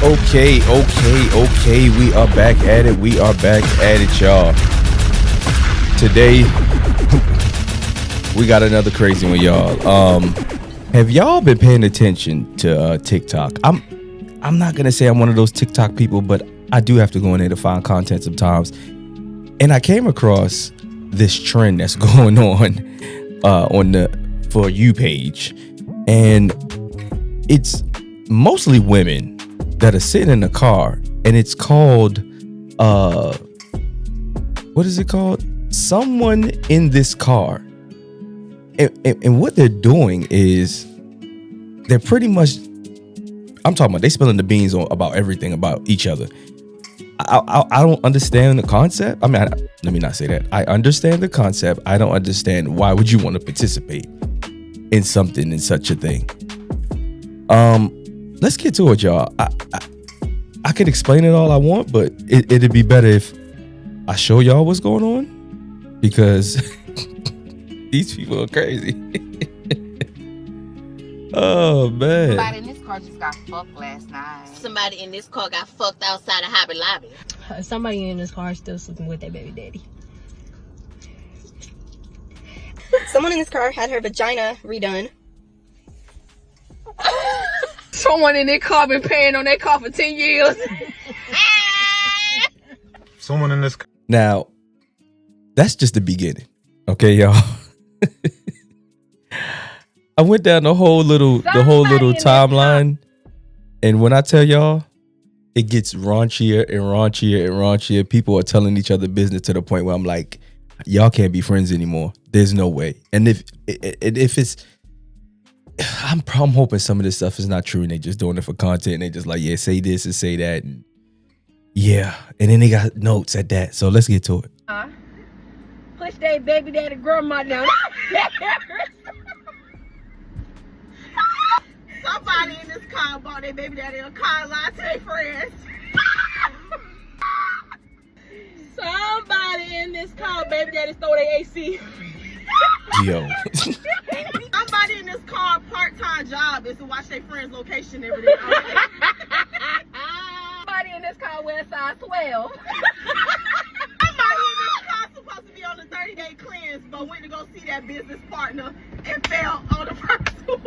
Okay. We are back at it. Y'all. Today, we got another crazy one, y'all. Have y'all been paying attention to TikTok? I'm not gonna say I'm one of those TikTok people, but I do have to go in there to find content sometimes. And I came across this trend that's going on the For You page, and it's mostly women that are sitting in the car, and it's called what is it called? Someone in this car. And what they're doing is they're pretty much, I'm talking about, they spilling the beans about everything about each other. I don't understand the concept. I mean, let me not say that. I understand the concept. I don't understand why would you want to participate in something in such a thing. Let's get to it, y'all. I could explain it all I want, but it'd be better if I show y'all what's going on, because these people are crazy. Oh man. Somebody in this car just got fucked last night. Somebody in this car got fucked outside of Hobby Lobby. Somebody in this car still sleeping with their baby daddy. Someone in this car had her vagina redone. Someone in their car been paying on their car for 10 years. Someone in this. Now, that's just the beginning. Okay, y'all. I went down the whole little timeline, and when I tell y'all, it gets raunchier and raunchier and raunchier. People are telling each other business to the point where I'm like, y'all can't be friends anymore. There's no way. And if it's, I'm hoping some of this stuff is not true and they just doing it for content. And they just like, yeah, say this and say that, and yeah. And then they got notes at that. So let's get to it. Push their baby daddy grandma down. Somebody in this car bought their baby daddy a car lot to their friends. Somebody in this car, baby daddy stole their AC. Yo. Somebody in this car part-time job is to watch their friends' location every day. Somebody in this car wears size 12. Somebody in this car supposed to be on a 30-day cleanse, but went to go see that business partner and fell on the first one.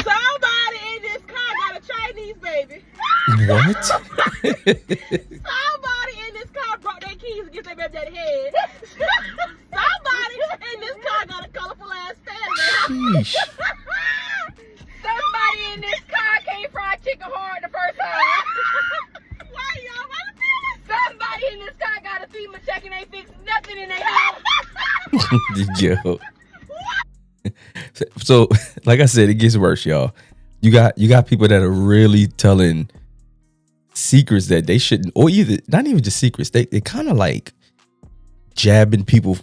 Somebody in this car got a Chinese baby. What? Somebody in this car brought their keys against their baby daddy head. Somebody in this car got a colorful ass family. Sheesh. Somebody in this car can't fry chicken hard the first time. Why y'all want to Somebody in this car got a FEMA check and they fix nothing in their house. Yo. So, like I said, it gets worse, y'all. You got people that are really telling secrets that they shouldn't, or either not even just secrets. They kind of like jabbing people,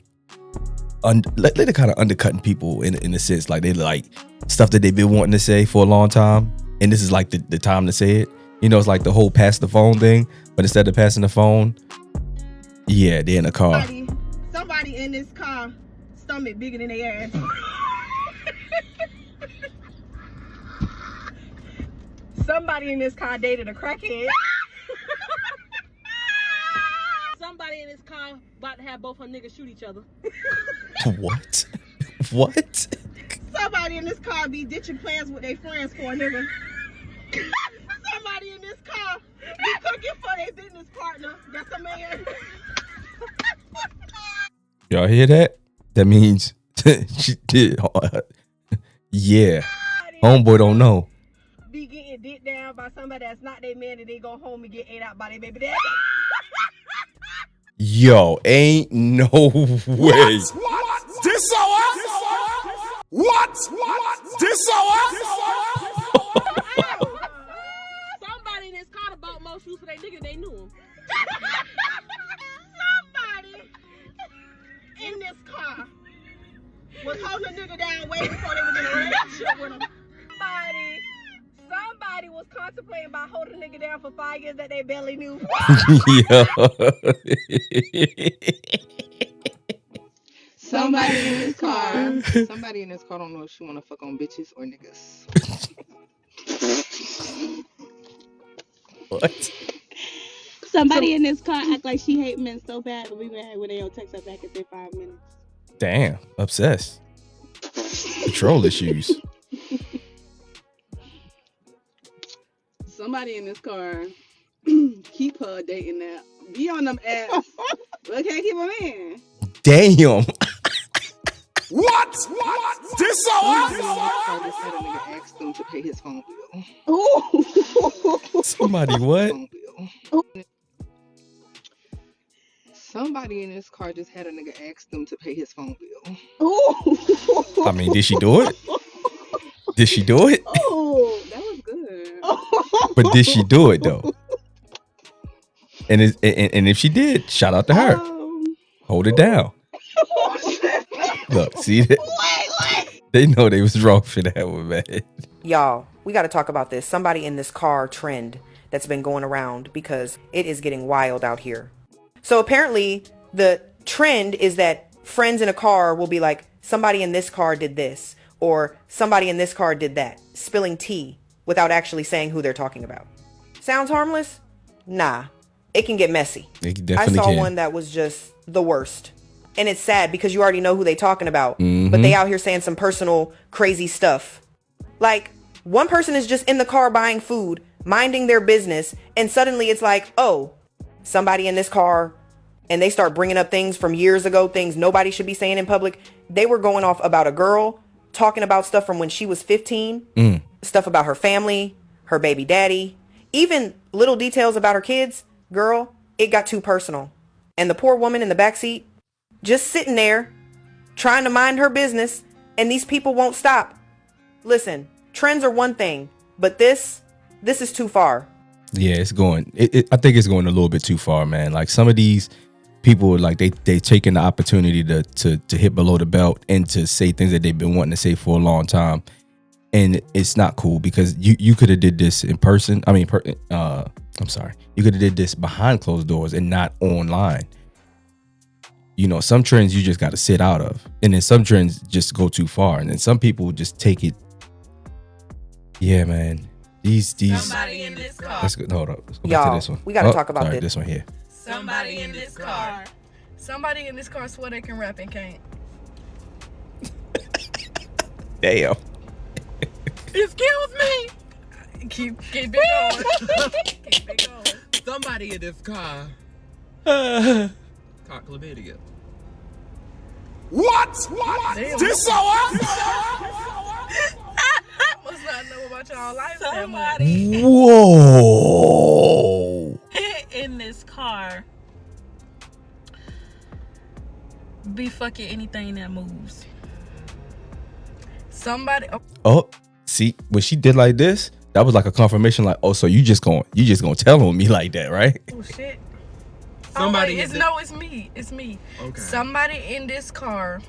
they're kind of undercutting people in a sense, like they like stuff that they've been wanting to say for a long time, and this is like the time to say it. You know, it's like the whole pass the phone thing, but instead of passing the phone, yeah, they're in a car. Somebody in this car stomach bigger than their ass. Somebody in this car dated a crackhead. Somebody in this car about to have both her niggas shoot each other. What? What? Somebody in this car be ditching plans with their friends for a nigga. Somebody in this car be cooking for their business partner. That's a man. Y'all hear that? That means she did. Yeah. Homeboy don't know. Be getting dick down by somebody that's not their man and they go home and get ate out by their baby daddy. Yo, ain't no way. What? This hour? What? This hour? Somebody in this car bought more shoes for their nigga than they knew him. Somebody in this car was holding a nigga down way before they was in a relationship with him. Somebody was contemplating about holding a nigga down for 5 years that they barely knew. Yo. Somebody in this car don't know if she wanna fuck on bitches or niggas. What? Somebody in this car act like she hate men so bad, but we mad when they don't text her back in 5 minutes. Damn, obsessed. Control issues. Somebody in this car keep her dating that. Be on them apps. But can't keep them in. Damn. What? This Somebody in hour? this car just had a nigga ask them to pay his phone bill. Ooh. Somebody what? Phone bill. Somebody in this car just had a nigga ask them to pay his phone bill. Ooh. I mean, did she do it? Did she do it? Oh, that was good. But did she do it though? And if she did, shout out to her. Hold it down. Look, see that? They know they was wrong for that one, man. Y'all, we got to talk about this. Somebody in this car trend that's been going around because it is getting wild out here. So apparently the trend is that friends in a car will be like, somebody in this car did this, or somebody in this car did that, spilling tea without actually saying who they're talking about. Sounds harmless? Nah, it can get messy. It definitely I saw can. one that was just the worst. And it's sad because you already know who they talking about, but they out here saying some personal crazy stuff. Like, one person is just in the car buying food, minding their business, and suddenly it's like, oh, somebody in this car, and they start bringing up things from years ago, things nobody should be saying in public. They were going off about a girl, talking about stuff from when she was 15, stuff about her family, her baby daddy, even little details about her kids. Girl, it got too personal. And the poor woman in the backseat, just sitting there, trying to mind her business, and these people won't stop. Listen, trends are one thing, but this is too far. Yeah, it's going. I think it's going a little bit too far, man. Like some of these people, like they taking the opportunity to hit below the belt and to say things that they've been wanting to say for a long time, and it's not cool because you could have did this in person. I mean, I'm sorry, you could have did this behind closed doors and not online. You know, some trends you just got to sit out of, and then some trends just go too far, and then some people just take it. Yeah, man. These. Somebody in this car. Let's go. Hold up. Let's go back Y'all, to this one. we gotta talk about sorry, this. This one here. Somebody in this car. Somebody in this car swear they can rap and can't. Damn. Excuse me. Keep it going. Keep it going. Somebody in this car. Caught chlamydia. What? Damn. This hour? Must not know about y'all life. Somebody Whoa. in this car be fucking anything that moves. Somebody. Oh, see, when she did like this, that was like a confirmation. Like, oh, so you just gonna tell on me like that, right? Oh shit. Somebody it's me. It's me. Okay. Somebody in this car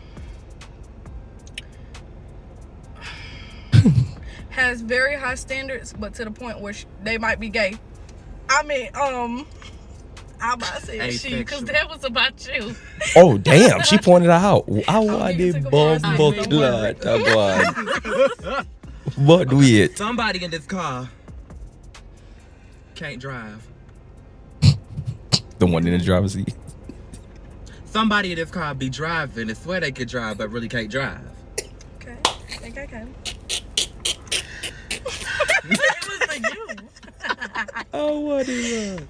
has very high standards, but to the point where they might be gay. I mean, I'm about to say she, because that was about you. Oh, damn, she pointed out. I need want to it take a bomb pause. blood. What do it? Somebody in this car can't drive. The one in the driver's seat. Somebody in this car be driving and swear they could drive but really can't drive. Okay. I think I can. It was for you. Oh, what is that?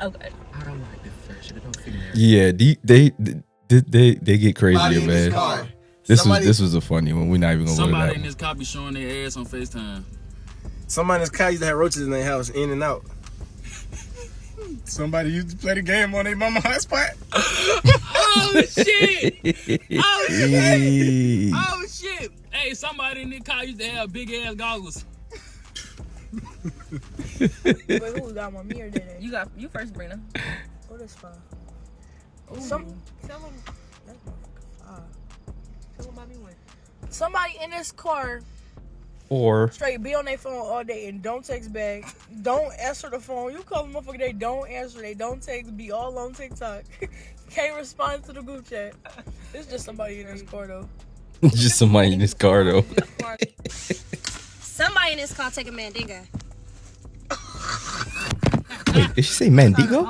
Okay. I don't like this version. It don't seem there. Yeah, they get crazier, man. This was a funny one. We're not even gonna go to Somebody that in one. this car be showing their ass on FaceTime. Somebody in this car used to have roaches in their house, in and out. Somebody used to play the game on their mama hotspot. Oh shit! Oh shit! Hey. Oh shit! Hey, somebody in this car used to have big ass goggles. Wait, who got one? Me or did it? You first, Brina. What is fine? Tell them. That's Tell them about me one. Somebody in this car Or straight be on their phone all day and don't text back. Don't answer the phone. You call them motherfucker, they don't answer. They don't text. Be all on TikTok. Can't respond to the group chat. It's just somebody in this car though. just somebody in this car though. Somebody in this car take a mandinga. Did she say Mandigo?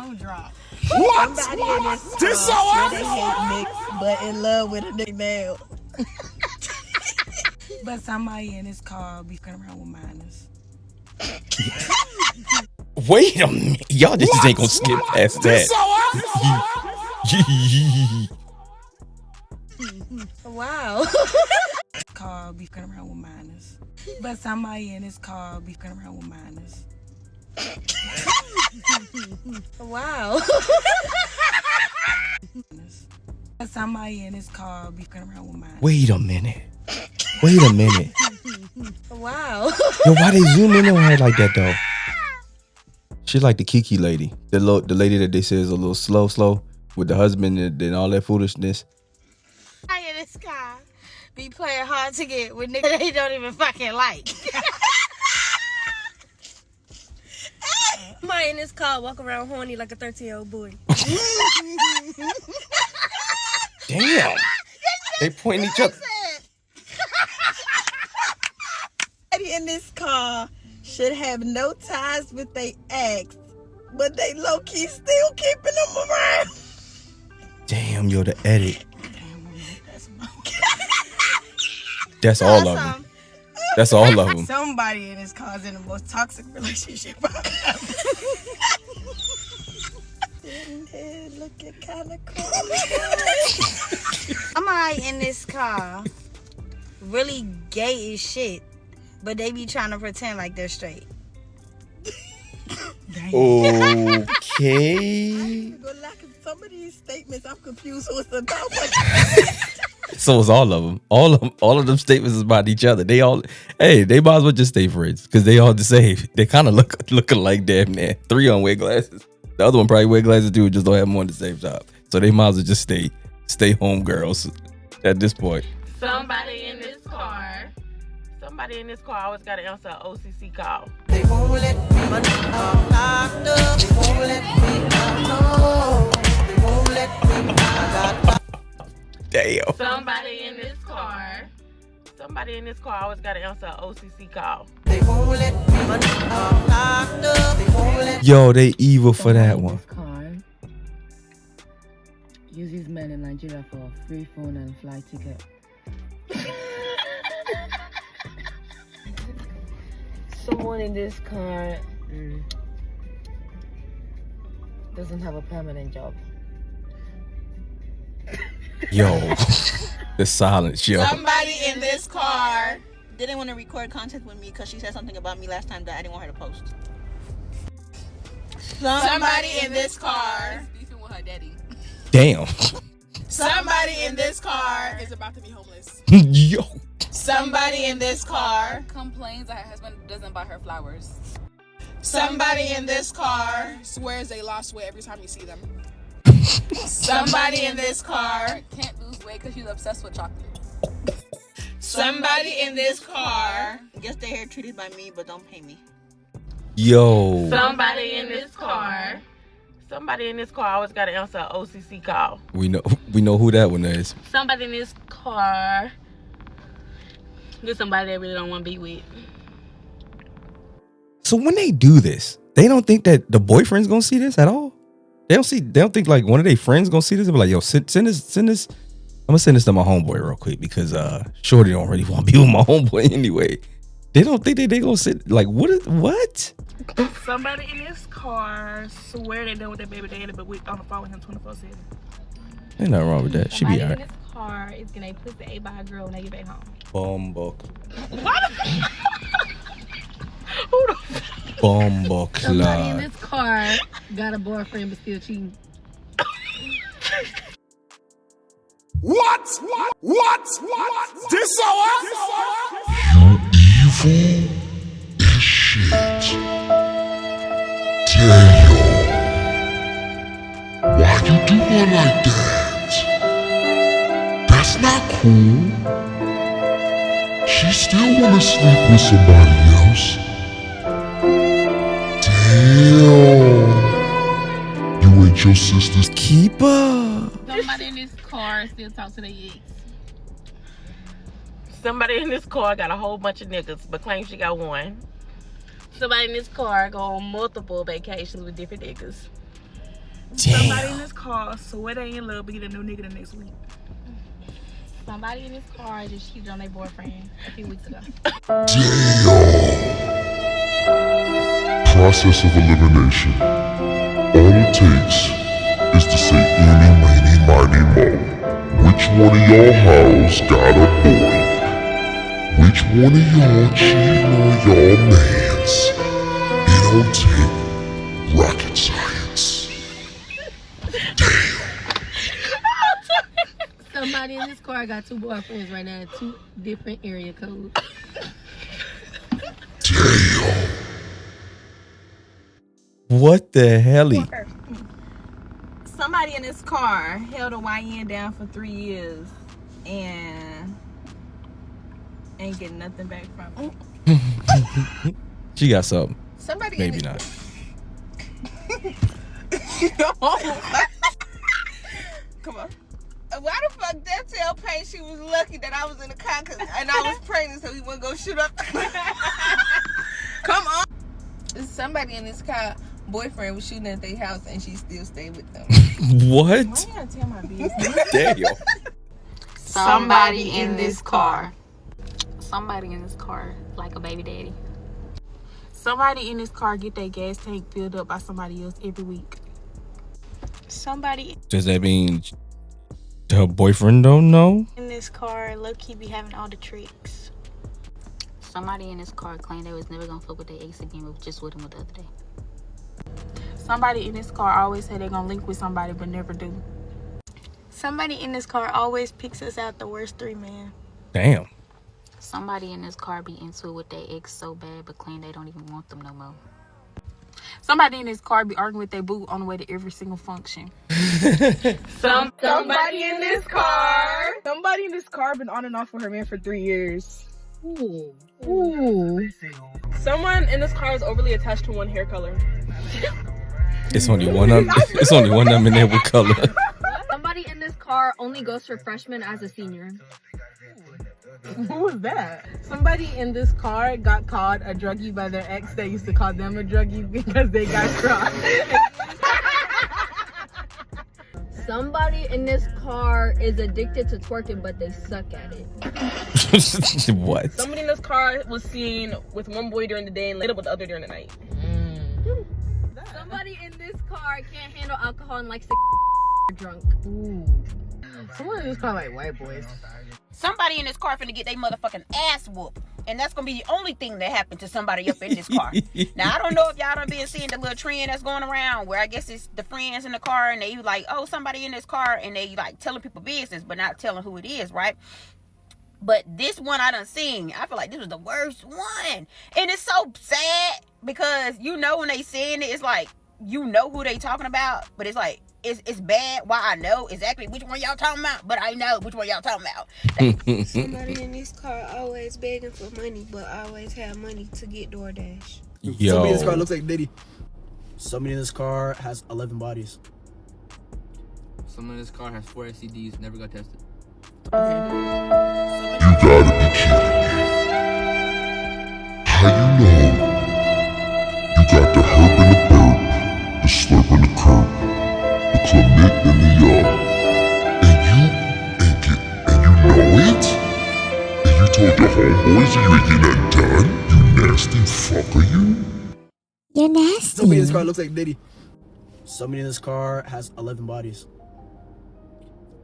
What? Somebody in this This car so swear they hate Nick, but in love with a nigga now. But somebody in this car be fucking around with minors. Wait a minute. Y'all just ain't gonna skip past that. Wow. Car be fucking around with minors. But somebody in this car be fucking around with minors. Wow. But somebody in this car be fucking around with minors. Wait a minute. Wait a minute. Wow. Yo, why they zoom in on her like that though? She like the Kiki lady, the lady that they say is a little slow with the husband and all that foolishness. I in this car be playing hard to get with niggas they don't even fucking like. Somebody in this car walk around horny like a 13-year-old boy. Damn. They point each other. Somebody in this car should have no ties with they ex, but they low-key still keeping them around. Damn, yo, the edit. That's all of them. That's all of them. Somebody in this car is in the most toxic relationship I've ever. Looking kind of cool. Somebody in this car really gay as shit, but they be trying to pretend like they're straight. Okay. Some of these statements, I'm confused who it's about. So it's all of them. All of them statements is about each other. They all, hey, they might as well just stay friends because they all the same. They kind of looking like damn man. 3 on wear glasses. The other one probably wear glasses too, just don't have them on the same time. So they might as well just stay home girls at this point. Somebody in this car always got to answer an OCC call. They won't let me They won't let me know. They won't let me Damn. Somebody in this car always got to answer an OCC call. They won't let me They won't let Yo, they evil for that one. Car uses men in Nigeria for a free phone and flight ticket. Someone in this car doesn't have a permanent job. Yo, the silence, yo. Somebody in this car didn't want to record content with me because she said something about me last time that I didn't want her to post. Somebody in this car beefing with her daddy. Damn. Somebody in this car is about to be homeless. Yo. Somebody in this car Complains that her husband doesn't buy her flowers. Somebody in this car Swears they lost weight every time you see them. Somebody in this car Can't lose weight because she's obsessed with chocolate. Somebody in this car gets their hair treated by me but don't pay me. Yo. Somebody in this car always got to answer an OCC call. We know who that one is. Somebody in this car with somebody they really don't want to be with. So when they do this, they don't think that the boyfriend's gonna see this at all. They don't think like one of their friends gonna see this and be like, yo, send this. I'm gonna send this to my homeboy real quick because Shorty don't really want to be with my homeboy anyway. They don't think they gonna sit like what? Somebody in this car swear they done with their baby daddy, but we on the phone with him 24/7. Ain't nothing wrong with that. She be alright. Somebody in this car is gonna push the A by a girl when they get back home. Bumbuck. Who the Bumbuck. Somebody in this car got a boyfriend but still cheating. What? This hour? You evil as shit. Damn. Why you doing like that? That's not cool. She still wanna sleep with somebody else. Damn. You ain't your sister's keeper. Somebody in this car still talks to their ex. Somebody in this car got a whole bunch of niggas but claims she got one. Somebody in this car go on multiple vacations with different niggas. Somebody in this car swear they in love, but get a new nigga the next week. Somebody in this car just cheated on their boyfriend a few weeks ago. Damn. Process of elimination. All it takes is to say eeny, meeny, miny, mo. Which one of y'all hoes got a boy? Which one of y'all cheating on y'all mans? It don't take rocket science. Somebody in this car got 2 boyfriends right now, 2 different area codes. Damn. What the hell? Somebody in this car held a YN down for 3 years and ain't getting nothing back from it. She got something. Somebody Maybe not. Come on. Why the fuck that tell Payne she was lucky that I was in the car and I was pregnant so he wouldn't go shoot up? Come on. Somebody in this car boyfriend was shooting at their house and she still stayed with them. What? Why you gotta tell my business? Damn. Somebody in this car. Somebody in this car like a baby daddy. Somebody in this car get their gas tank filled up by somebody else every week. Somebody Does that mean her boyfriend don't know? in this car low-key be having all the tricks. Somebody in this car claimed they was never gonna fuck with their ex again, but just with him the other day. Somebody in this car always say they're gonna link with somebody but never do. Somebody in this car always picks us out the worst 3 men. Damn. Somebody in this car be into it with their ex so bad but claim they don't even want them no more. Somebody in this car be arguing with their boo on the way to every single function. Somebody in this car. Somebody in this car been on and off with her man for 3 years. Ooh. Ooh. Someone in this car is overly attached to one hair color. It's only one of it's only one of them in there with color. Somebody in this car only goes for freshmen as a senior. Who was that? Somebody in this car got called a druggie by their ex. They used to call them a druggie because they got crossed. Somebody in this car is addicted to twerking, but they suck at it. What? Somebody in this car was seen with one boy during the day and later with the other during the night. Somebody in this car can't handle alcohol and likes to drunk. Ooh. Someone in this car like white boys. Somebody in this car finna get their motherfucking ass whooped. And that's gonna be the only thing that happened to somebody up in this car. Now, I don't know if y'all done been seeing the little trend that's going around where I guess it's the friends in the car and they like, oh, somebody in this car, and they like telling people business but not telling who it is, right? But this one I done seen, I feel like this was the worst one. And it's so sad because you know when they saying it, it's like, you know who they talking about, but it's like, it's bad. Why I know exactly which one y'all talking about, but I know which one y'all talking about. Somebody in this car always begging for money, but always have money to get DoorDash. Yo. Somebody in this car looks like Diddy. Somebody in this car has 11 bodies. Someone in this car has 4 STDs, never got tested. You gotta be kidding me. How you know? You got the herb in the burp, the slurp in the curb, the clement in the and you know it? And you told your homeboys that you ain't getting that done? You nasty fucker, you? You're nasty. Somebody in this car looks like Diddy. Somebody in this car has 11 bodies.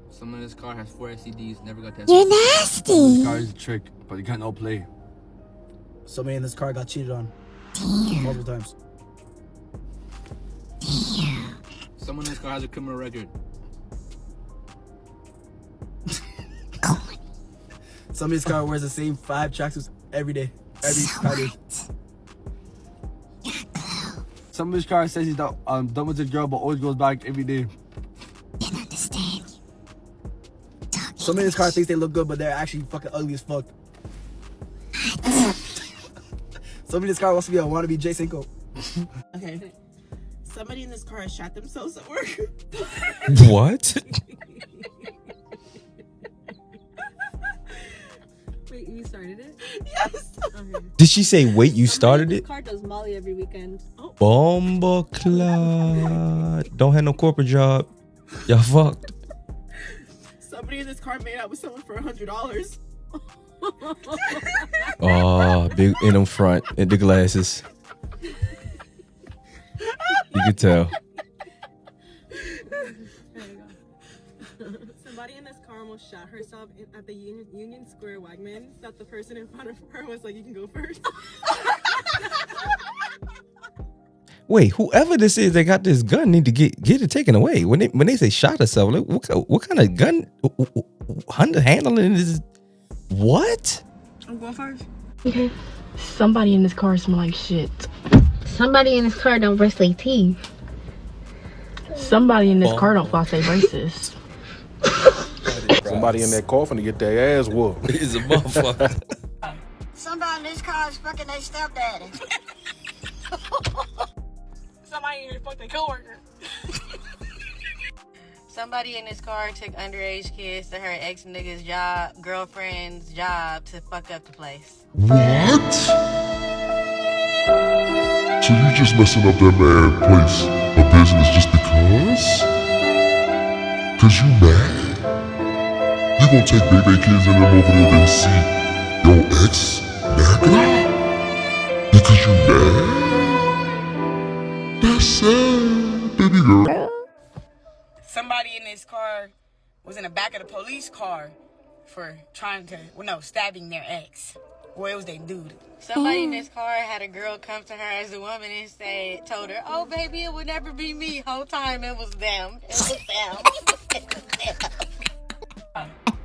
Someone in this car has 4 STDs, never got tested. You're nasty. This car is a trick, but you can't outplay. Somebody in this car got cheated on. Multiple times. Someone in this car has a criminal record. Somebody in this car wears the same 5 tracksuits every day. Every 5 days. Somebody's car says he's done with his girl, but always goes back every day. Didn't understand. Somebody in this car thinks they look good, but they're actually fucking ugly as fuck. Somebody in this car wants to be a wannabe Jay Cinco. Okay. Somebody in this car shot themselves at work. What? Wait, you started it? Yes. Okay. Did she say, wait, you started This it? car does Molly every weekend. Oh. Bombaclat. Don't have no corporate job. Y'all fucked. Somebody in this car made out with someone for $100. Oh, big in them front and the glasses. You could tell. Somebody in this car almost shot herself at the Union Square Wegmans. That the person in front of her was like, "You can go first." Wait, whoever this is that got this gun need to get it taken away. When they say shot herself, like, what kind of gun handling is? What? I'm going first. Okay. Somebody in this car smell like shit. Somebody in this car don't brush their teeth. Somebody in this car don't floss their braces. Somebody in that coffin to get their ass whooped. He's a motherfucker. Somebody in this car is fucking their stepdaddy. Somebody in here fucked their coworker. Somebody in this car took underage kids to her ex-nigga's girlfriend's job to fuck up the place. What? So you just messing up that man place of business just because? Cause you mad? You gonna take baby kids and them over there and see your ex nigga? Because you mad? That's sad, baby girl. Somebody in this car was in the back of the police car for stabbing their ex. Well, it was their dude. Somebody in this car had a girl come to her as a woman and told her, "Oh, baby, it would never be me." Whole time it was them. It was them.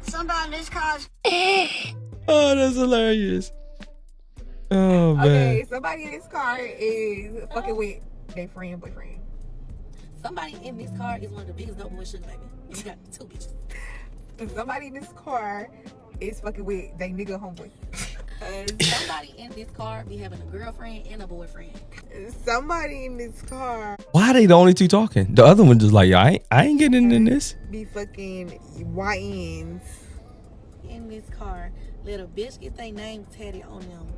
Somebody in this car is... Oh, that's hilarious. Oh, man. Okay, somebody in this car is fucking with their boyfriend. Somebody in this car is one of the biggest dope boy sugar baby. You got 2 bitches. Somebody in this car is fucking with their nigga homeboy. Somebody in this car be having a girlfriend and a boyfriend. Somebody in this car Why are they the only two talking? The other one just like, I ain't getting in this. be fucking YNs. In this car, let a bitch get their name tatted on them.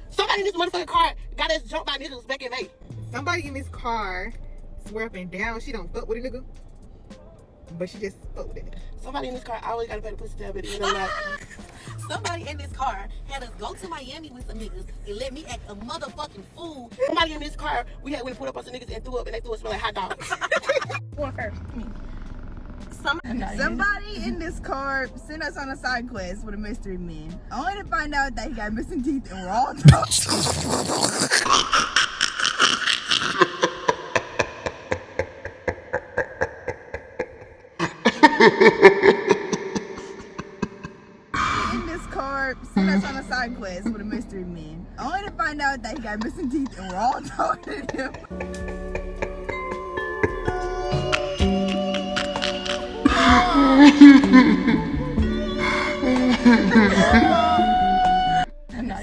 Somebody in this motherfucking car got us jumped by niggas back in May. Somebody in this car swear up and down she don't fuck with a nigga, but she just fuck with it. Somebody in this car always gotta pay the pussy tab at the end of the night. Somebody in this car had us go to Miami with some niggas and let me act a motherfucking fool. Somebody in this car we had when put up on some niggas and threw up and they threw us smell like hot dogs. Going first. Me. Somebody in this car sent us on a side quest with a mystery man, only to find out that he got missing teeth and we're all talking. In this car sent us on a side quest with a mystery man, only to find out that he got missing teeth and we're all talking to him.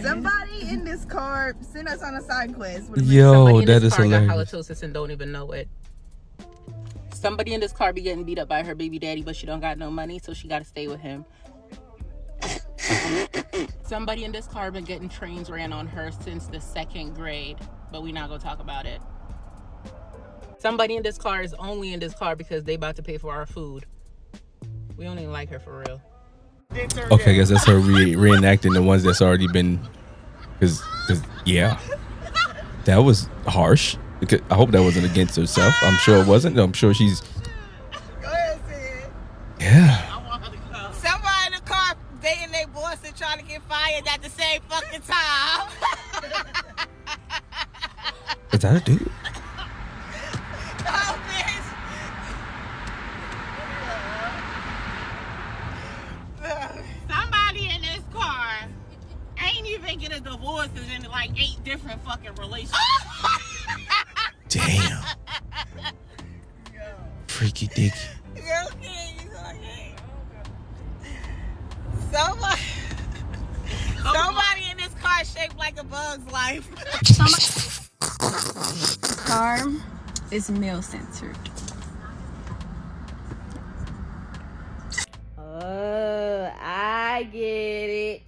Somebody in this car sent us on a side quest with a Yo, that is hilarious. Halitosis and don't even know it. Somebody in this car be getting beat up by her baby daddy, but she don't got no money, so she got to stay with him. Somebody in this car been getting trains ran on her since the 2nd grade, but we not gonna talk about it. Somebody in this car is only in this car because they about to pay for our food. We don't even like her for real. Okay, I guess that's her reenacting the ones that's already been. Cause yeah, that was harsh. I hope that wasn't against herself. I'm sure it wasn't. I'm sure she's. Go ahead, Sid. Yeah. Somebody in the car dating their boss and trying to get fired at the same fucking time. Is that a dude? Oh, bitch. Somebody in this car ain't even get a divorce is in like 8 different fucking relationships. Damn. Freaky dicky. Somebody in this car shaped like a bug's life. Car is male centered. Oh, I get it.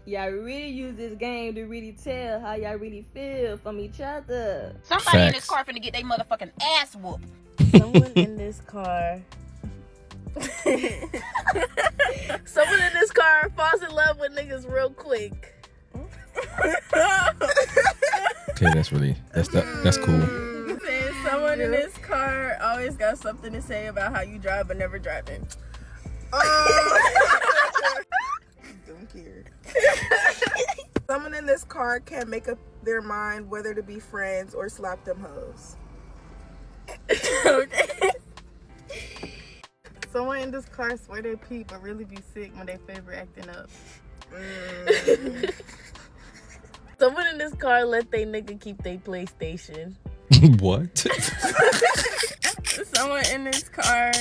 Y'all really use this game to really tell how y'all really feel from each other. Somebody in this car finna get their motherfucking ass whooped. Someone in this car. Someone in this car falls in love with niggas real quick. Okay, that's cool. Someone in this car always got something to say about how you drive but never driving. Don't care. Someone in this car can't make up their mind whether to be friends or slap them hoes. Okay. Someone in this car swear they pee but really be sick when they favorite acting up. Someone in this car let they nigga keep their PlayStation. What? Someone in this car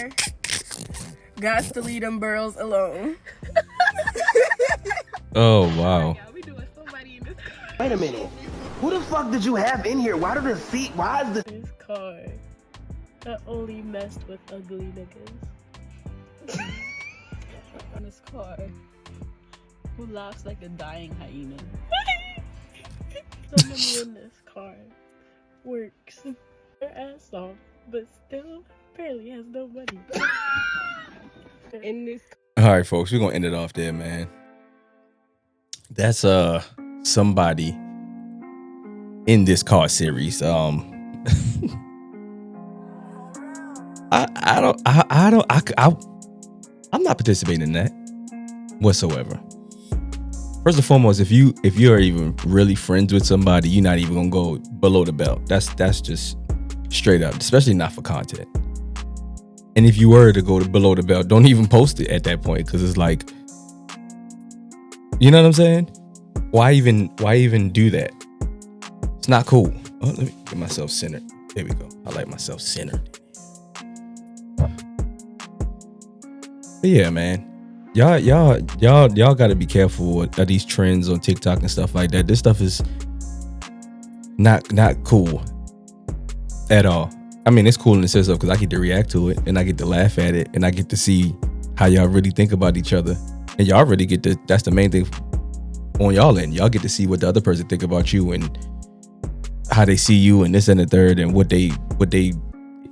got to leave them girls alone. Oh, wow. Wait a minute. Who the fuck did you have in here? Why is This car that only messed with ugly niggas. In this car who laughs like a dying hyena. Someone in this car works their ass off but still barely has no money. In this All right, folks, we're gonna end it off there, man. That's somebody in this car series. I'm not participating in that whatsoever. First and foremost, if you're even really friends with somebody, you're not even gonna go below the belt. That's just straight up, especially not for content. And if you were to go below the belt, don't even post it at that point, because it's like, you know what I'm saying? Why even do that? It's not cool. Oh, let me get myself centered. There we go. I like myself centered. But yeah, man. Y'all gotta be careful of these trends on TikTok and stuff like that. This stuff is not cool at all. I mean, it's cool in the sense of, because I get to react to it and I get to laugh at it and I get to see how y'all really think about each other, and y'all really get to. That's the main thing on y'all end. Y'all get to see what the other person think about you and how they see you and this and the third, and what they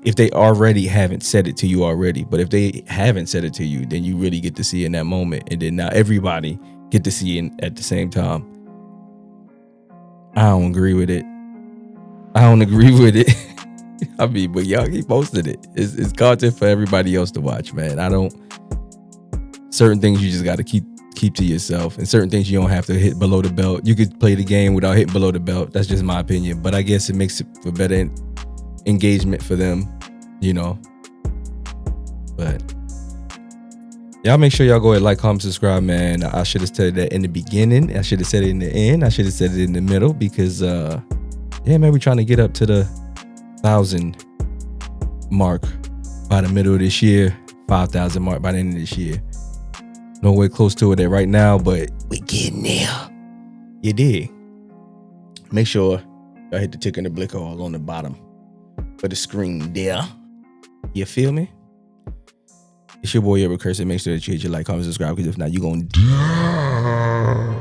if they already haven't said it to you already. But if they haven't said it to you, then you really get to see in that moment, and then now everybody get to see it at the same time. I don't agree with it. I mean, but y'all keep posting it. It's content for everybody else to watch, man. Certain things you just got to keep to yourself, and certain things you don't have to hit below the belt. You could play the game without hitting below the belt. That's just my opinion, but I guess it makes it for better engagement for them, you know. But y'all make sure y'all go ahead, like, comment, subscribe, man. I should have said that in the beginning. I should have said it in the end. I should have said it in the middle, because yeah, man, we're trying to get up to the 1,000 mark by the middle of this year, 5,000 mark by the end of this year. Nowhere close to it right now, but we getting there. You dig? Make sure y'all hit the tick and the blick all on the bottom of the screen there. You feel me? It's your boy, Eric Curse. Make sure that you hit your like, comment, subscribe, because if not, you gonna die.